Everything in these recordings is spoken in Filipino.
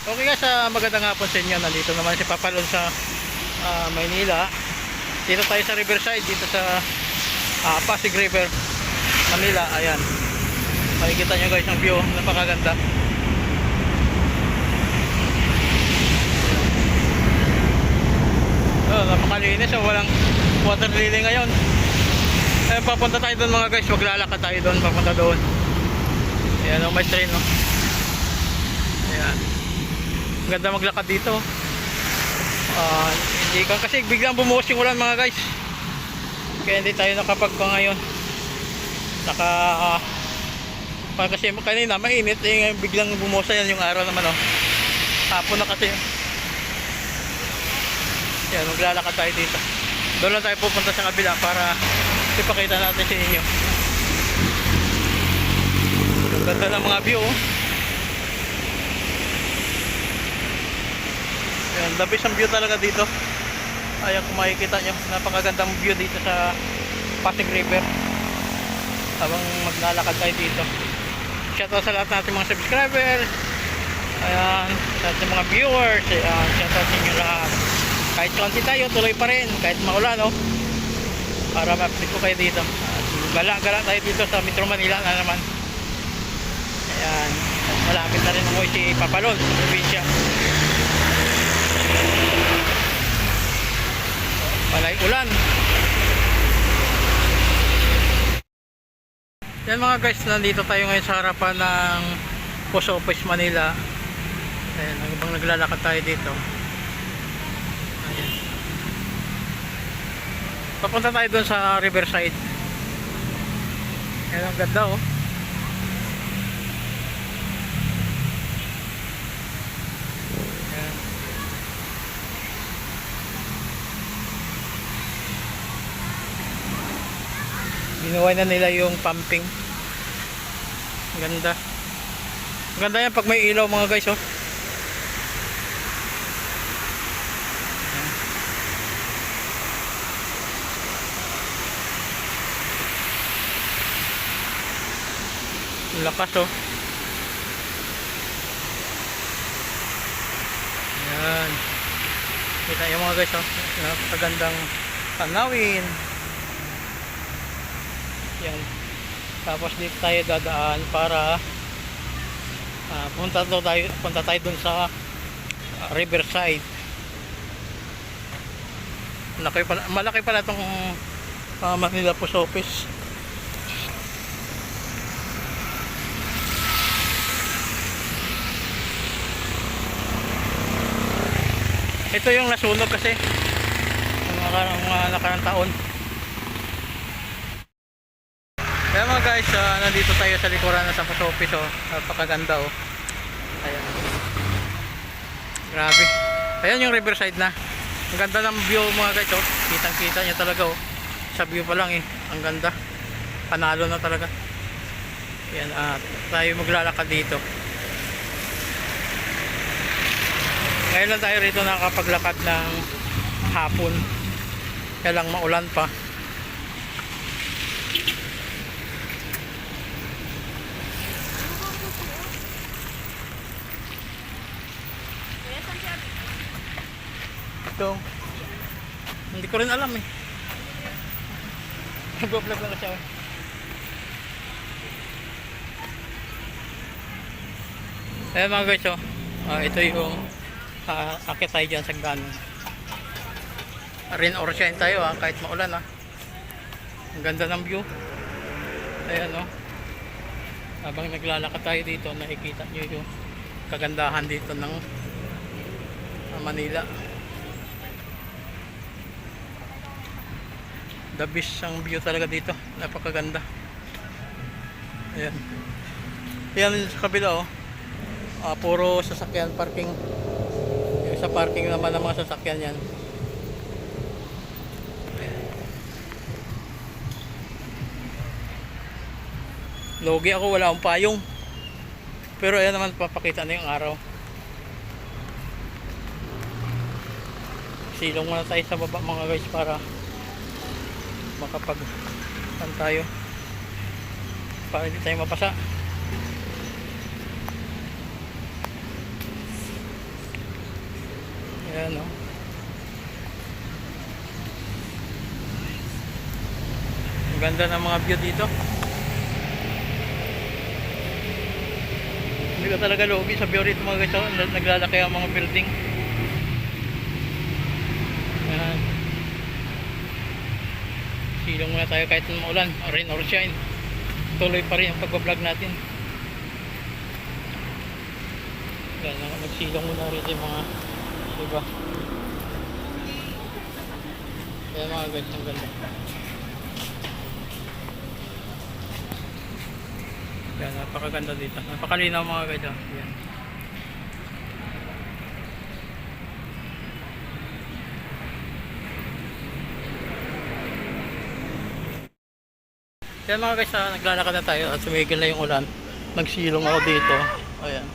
Okay guys, magandang hapon sa inyo. Nandito naman si Papalon sa Maynila. Dito tayo sa Riverside, dito sa Pasig River, Manila. Ayan, makikita nyo guys ang view, napakaganda. Napakalinis, walang water lily ngayon. Papunta tayo doon mga guys, maglalakad tayo doon, papunta doon. Ayan, may train, no? Ayan, ganda maglakad dito. Hindi ka kasi biglang bumuhos yung ulan mga guys, kaya hindi tayo nakapagpa ngayon. Kasi kanina mainit, biglang bumuhos yan yung araw naman, oh. Hapon na kasi. Yan, maglalakad tayo dito. Doon lang tayo pupunta sa kabila para ipakita natin sa inyo yung ganda ng mga view, oh. Yan, labis ang view talaga dito. Ayan, kung makikita nyo, napakagandang view dito sa Pasig River habang maglalakad tayo dito. Shoutout sa lahat natin mga subscriber, ayan, sa ating mga viewers. Ayan, shoutout sa inyo lahat. Kahit konti tayo, tuloy pa rin kahit maulan, no? Para ma-update ko kayo dito. Gala-gala tayo dito sa Metro Manila na naman. Ayan, malapit na rin ako si Papalon sa probinsya. Palay ulan. Yan mga guys, nandito tayo ngayon sa harapan ng Post Office Manila. Ayan, habang naglalakad tayo dito. Ayan. Papunta tayo dun sa Riverside. Ayan, ang ganda, oh. Ayan. Binuhay na nila yung pumping. Ganda. Ganda yan pag may ilaw mga guys, oh. Lakas, oh. Yan. Kita yung mga guys, oh. Napakagandang tanawin. Yan. Tapos dito tayo dadaan para punta tayo dun sa Riverside. Malaki pala itong Manila Post Office. Ito yung nasunog kasi mga nakarang taon. Kaya mga guys, nandito tayo sa likuran ng Post Office, oh. Napakaganda, oh. Ayan. Grabe. Ayan yung Riverside na. Ang ganda ng view mga guys, oh. Kitang kita nyo talaga, oh. Sa view pa lang, eh. Ang ganda. Panalo na talaga. Ayan, tayo maglalakad dito. Ngayon lang tayo rito nakapaglakad ng hapon. Kaya lang maulan pa. Ito, hindi ko rin alam, eh. Nag-vlog lang siya. Ayan mga guys, oh. Ito yung akit tayo dyan sa gano'n. Rain or shine tayo, kahit maulan, ang ganda ng view. Ayan, oh. Habang naglalakad tayo dito, nakikita nyo yung kagandahan dito ng Manila. The best ang view talaga dito, napakaganda. Ayan. Ayan sa kabila, oh. Puro sasakyan parking. Yung sa parking naman ng mga sasakyan yan. Logi ako, wala akong payong. Pero ayan naman, papakita na yung araw. Silong muna tayo sa baba mga guys para tayo para hindi tayo mapasa. Ayan o. Ang ganda ng mga view dito. Hindi ko talaga lugi sa view rito mga guys. Oh. Naglalaki ang mga building. Ayan. Silong muna tayo kahit maulan, rain or shine. Tuloy pa rin ang pagbablog natin. Yan, nagsilong muna rin yung mga diba. Yan mga guys, ang ganda. Yan, napakaganda dito. Napakalinaw mga guys. Yan. Yan mga guys, naglalakad na tayo at sumigil na yung ulan. Nagsilong ako dito. Ayan.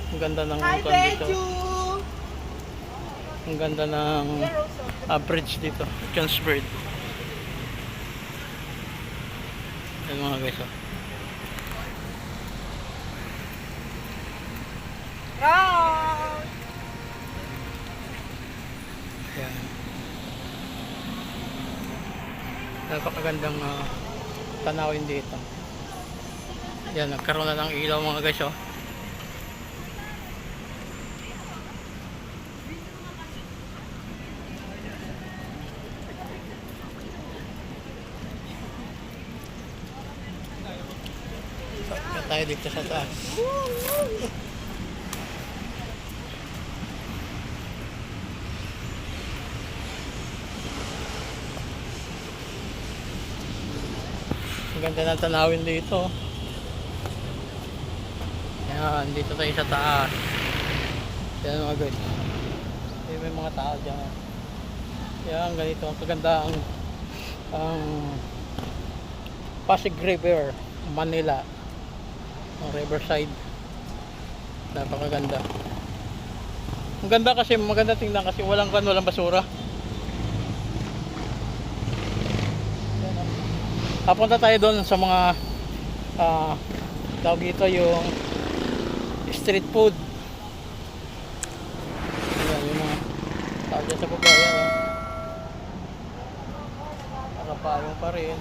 Ang ganda ng ulan dito. Ang ganda ng bridge dito. John's Bird. Yan mga guys. Yan. Napakagandang tanawin dito. Yan, nagkaroon na ng ilaw mga guys. Tayo dito sa taas. Ang ganda ng tanawin dito. Yan, dito tayo sa taas. Yan mga guys. May mga tao dyan. Yan, ganito ang kaganda ang Pasig River, Manila. Ang Riverside. Napakaganda. Ang ganda kasi, maganda tingnan kasi walang basura. Papunta tayo doon sa mga tawag dito yung street food. Ayan, yung mga tawag dyan sa baba yan. Nakapalong pa rin.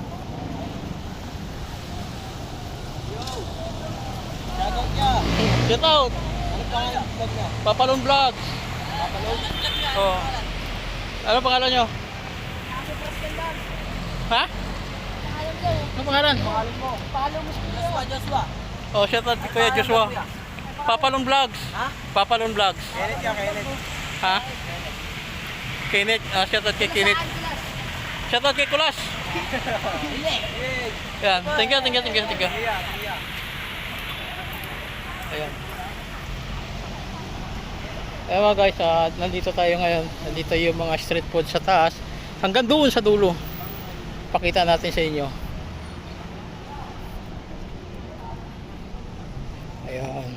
Shoutout niya. Shout out! Ano pangalan ng vlog niya? Papalon Vlogs. Papalog? Oh. Ano pangalan nyo? Ha? Ano pangalan? Pangalan mo? Pangalan mo Joshua. Oh, shout out Kuya Joshua. Papalon Vlogs. Ha? Papalon Vlogs. Kenneth yan, Kenneth. Ha? Kenneth, shout out kay Kenneth. Shout out kay Kulas. Yan, thank you. Ayan. Ayan mga guys, nandito tayo ngayon. Nandito yung mga street food sa taas. Hanggang doon sa dulo. Pakita natin sa inyo. Ayan.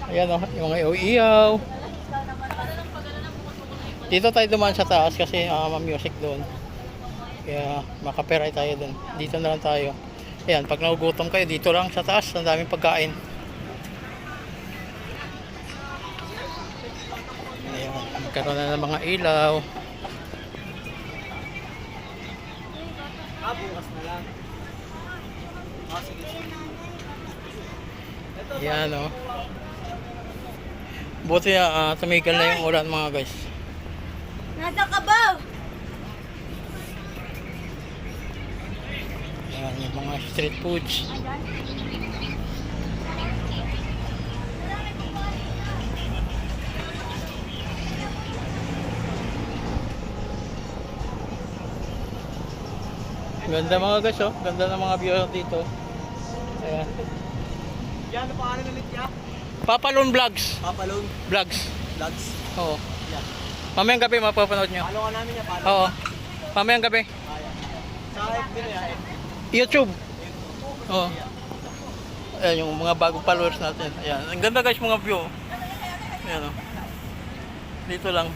Ayan o, yung mga iyaw. Dito tayo dumaan sa taas kasi music doon. Kaya makaperay tayo doon. Dito na lang tayo. Ayan, pag nagugutom kayo, dito lang sa taas. Ang daming pagkain. Ayan, magkaroon na ng mga ilaw. Bukas na lang. Sige. Ayan o. Buti tumigil na yung ulan mga guys. Nasa kabaw! Ayan, yung mga street foods. Ganda mga guys, oh. Ganda ng mga view dito. Ayan. Yan, ano pangalan ulit niya? Papalon Vlogs. Papalog Vlogs. Vlogs. Oo. Yan. Mamayang gabi mapapanood nyo. Follow ka namin niya, follow. Oo. Mamayang gabi. Sa FB na yan. YouTube. Oo. Ayan yung mga bagong followers natin. Ayan. Ang ganda guys mga view. Ayan o. Dito lang.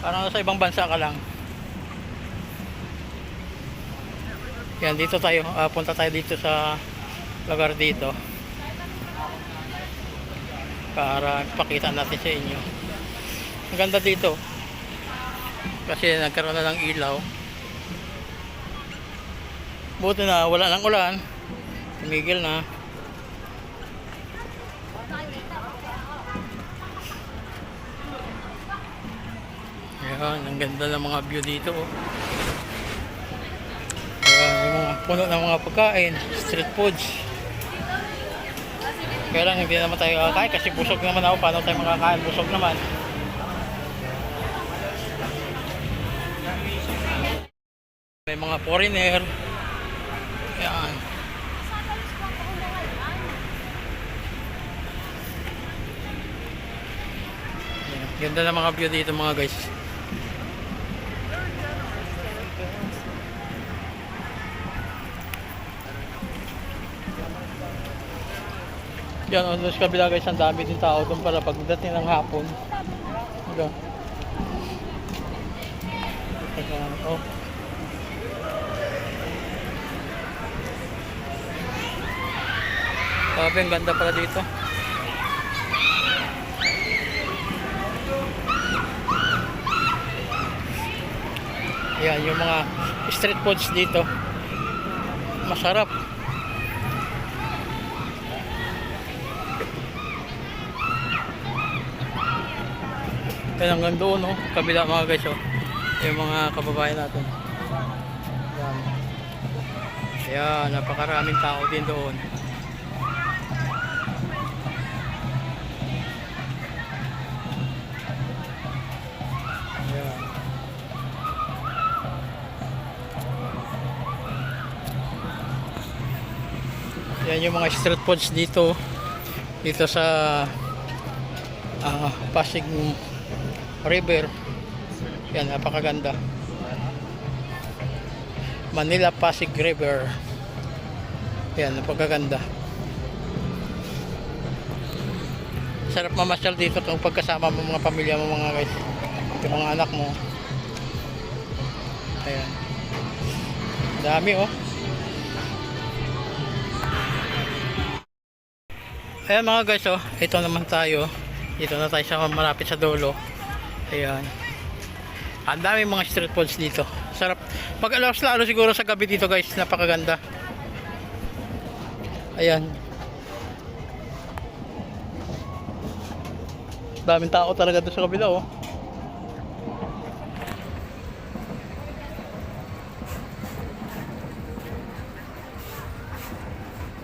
Parang nasa ibang bansa ka lang. Yan, dito tayo. Punta tayo dito sa lugar dito. para pakita natin sa inyo. Ang ganda dito kasi nagkaroon na ng ilaw. Buti na wala ng ulan, tumigil na. Ayan, ang ganda ng mga view dito. Ayan, yung mga puno ng mga pagkain, street foods. Kaya lang hindi naman tayo kakain kasi busog naman ako. Paano tayo makakain? Busog naman. May mga foreigner. Ayan. Ayan, ganda ng mga view dito mga guys. Yan, doon sa kabila guys, ang dami din tao doon para pagdating ng hapon. Ito. Ayan, oh. Sabi, ang ganda pala dito. Ayan, yung mga street foods dito. Masarap. Yan hanggang doon, no? Kabila mga guys, oh. Yung mga kababayan natin. Yan. Ayan, napakaraming tao din doon. Ayan. Yan yung mga street foods dito. Dito sa Pasig River. Yan, napakaganda. Manila Pasig River. Yan, napakaganda. Sarap mamasyal dito kung pagkasama mo mga pamilya mo mga guys. Yung mga anak mo. Ayan. Dami oh. Ayan mga guys oh. Ito naman tayo. Dito na tayo sa malapit sa dulo. Ayan. Ang dami mga street foods dito. Sarap. Mag-alawas lalo siguro sa gabi dito guys. Napakaganda. Ayan. Daming tao talaga doon sa kabila oh.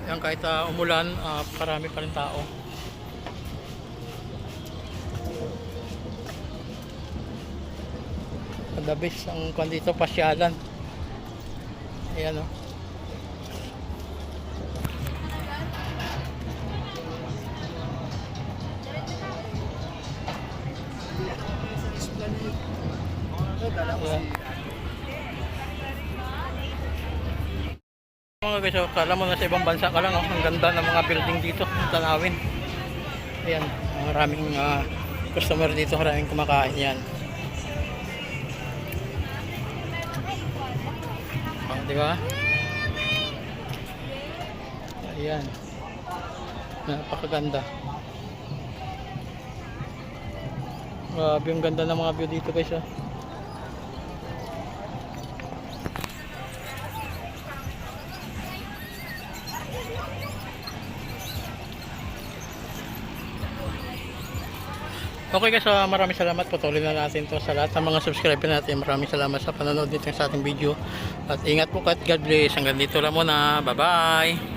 Ayan, kahit umulan, karami pa rin tao. The best ang kwan dito, pasyalan. Ayan o. Ayan. Mga guys, oh, kala mo na sa ibang bansa ka lang, oh. Ang ganda ng mga building dito, tanawin. Ayan, maraming customer dito, maraming kumakain yan. Di ba? Ayan. Napakaganda. Grabe yung ganda ng mga view dito guys. Oh. Okay guys, maraming salamat. Patuloy na natin to sa lahat ng mga subscriber natin. Maraming salamat sa panonood dito sa ating video. At ingat po at God bless. Hanggang dito lang muna. Bye bye.